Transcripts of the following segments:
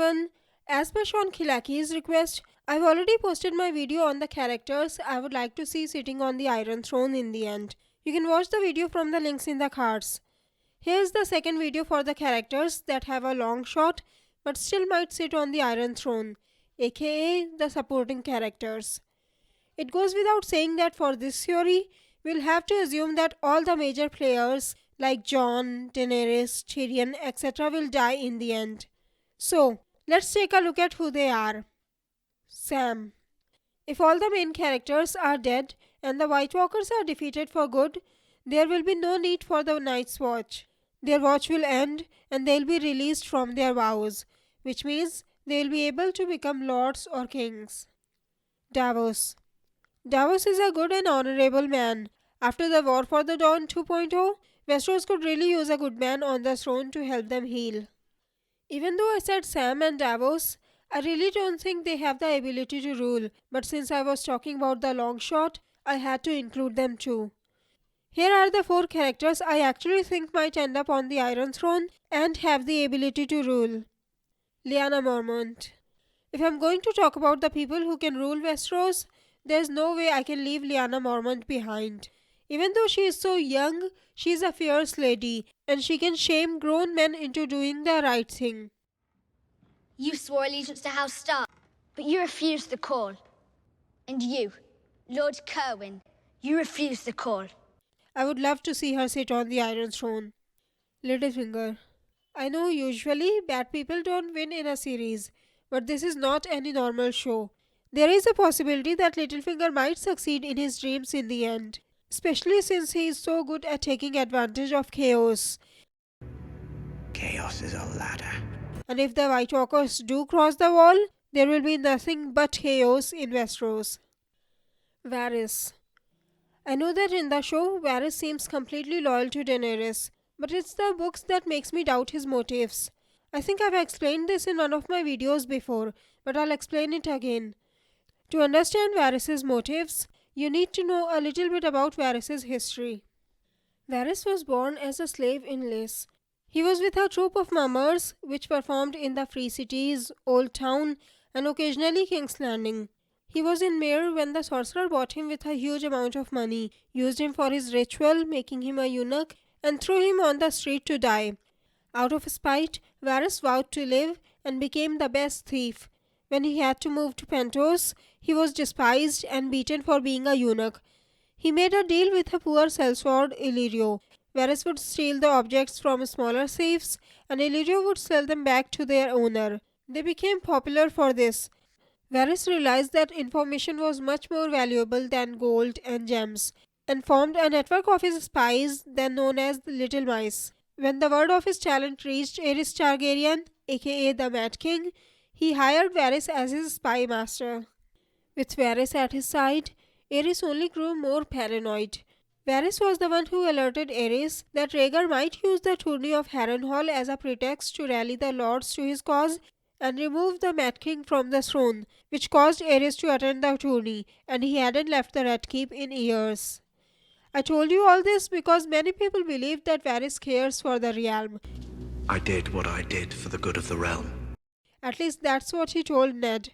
everyone. As per Sean Khilaki's request, I've already posted my video on the characters I would like to see sitting on the Iron Throne in the end. You can watch the video from the links in the cards. Here's the second video for the characters that have a long shot but still might sit on the Iron Throne, aka the supporting characters. It goes without saying that for this theory, we'll have to assume that all the major players like Jon, Daenerys, Tyrion, etc. will die in the end. So, let's take a look at who they are. Sam. If all the main characters are dead and the White Walkers are defeated for good, there will be no need for the Night's Watch. Their watch will end and they'll be released from their vows, which means they'll be able to become lords or kings. Davos. Davos is a good and honorable man. After the War for the Dawn 2.0, Westeros could really use a good man on the throne to help them heal. Even though I said Sam and Davos, I really don't think they have the ability to rule, but since I was talking about the long shot, I had to include them too. Here are the 4 characters I actually think might end up on the Iron Throne and have the ability to rule. Lyanna Mormont. If I'm going to talk about the people who can rule Westeros, there's no way I can leave Lyanna Mormont behind. Even though she is so young, she is a fierce lady and she can shame grown men into doing the right thing. You swore allegiance to House Stark, but you refused the call. And you, Lord Kerwin, you refused the call. I would love to see her sit on the Iron Throne. Littlefinger. I know usually bad people don't win in a series, but this is not any normal show. There is a possibility that Littlefinger might succeed in his dreams in the end, especially since he is so good at taking advantage of chaos. Chaos is a ladder. And if the White Walkers do cross the wall, there will be nothing but chaos in Westeros. Varys. I know that in the show, Varys seems completely loyal to Daenerys, but it's the books that makes me doubt his motives. I think I've explained this in one of my videos before, but I'll explain it again. To understand Varys' motives, you need to know a little bit about Varys' history. Varys was born as a slave in Lys. He was with a troop of mummers which performed in the Free Cities, Old Town, and occasionally King's Landing. He was in Myr when the sorcerer bought him with a huge amount of money, used him for his ritual, making him a eunuch, and threw him on the street to die. Out of spite, Varys vowed to live and became the best thief. When he had to move to Pentos, he was despised and beaten for being a eunuch. He made a deal with a poor sellsword, Illyrio. Varys would steal the objects from smaller safes, and Illyrio would sell them back to their owner. They became popular for this. Varys realized that information was much more valuable than gold and gems, and formed a network of his spies then known as the Little Mice. When the word of his talent reached Aerys Targaryen, aka the Mad King, he hired Varys as his spy master. With Varys at his side, Aerys only grew more paranoid. Varys was the one who alerted Aerys that Rhaegar might use the tourney of Harrenhal as a pretext to rally the lords to his cause and remove the Mad King from the throne, which caused Aerys to attend the tourney, and he hadn't left the Red Keep in years. I told you all this because many people believe that Varys cares for the realm. I did what I did for the good of the realm. At least that's what he told Ned.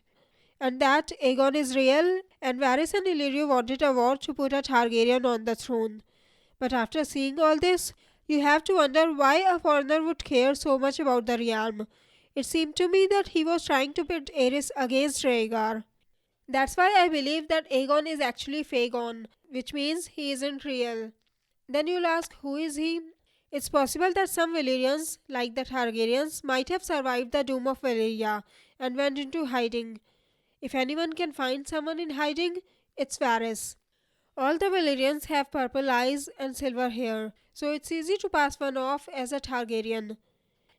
And that Aegon is real, and Varys and Illyrio wanted a war to put a Targaryen on the throne. But after seeing all this, you have to wonder why a foreigner would care so much about the realm. It seemed to me that he was trying to pit Aerys against Rhaegar. That's why I believe that Aegon is actually Phaegon, which means he isn't real. Then you'll ask, who is he? It's possible that some Valyrians, like the Targaryens, might have survived the doom of Valyria and went into hiding. If anyone can find someone in hiding, it's Varys. All the Valyrians have purple eyes and silver hair, so it's easy to pass one off as a Targaryen.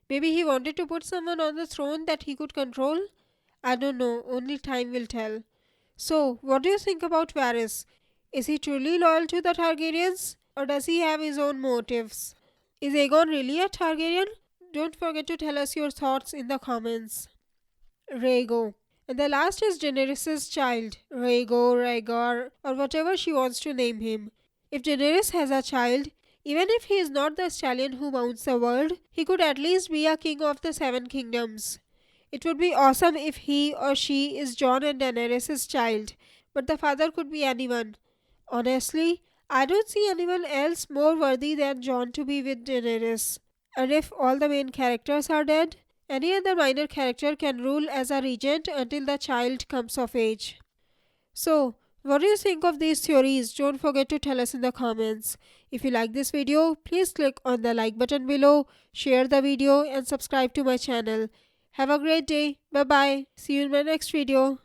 Maybe he wanted to put someone on the throne that he could control? I don't know, only time will tell. So, what do you think about Varys? Is he truly loyal to the Targaryens, or does he have his own motives? Is Aegon really a Targaryen? Don't forget to tell us your thoughts in the comments. Rhaego. And the last is Daenerys' child, Rhaego, Rhaegar, or whatever she wants to name him. If Daenerys has a child, even if he is not the stallion who mounts the world, he could at least be a king of the 7 kingdoms. It would be awesome if he or she is Jon and Daenerys' child, but the father could be anyone. Honestly, I don't see anyone else more worthy than Jon to be with Daenerys. And if all the main characters are dead, any other minor character can rule as a regent until the child comes of age. So, what do you think of these theories? Don't forget to tell us in the comments. If you like this video, please click on the like button below, share the video and subscribe to my channel. Have a great day. Bye bye. See you in my next video.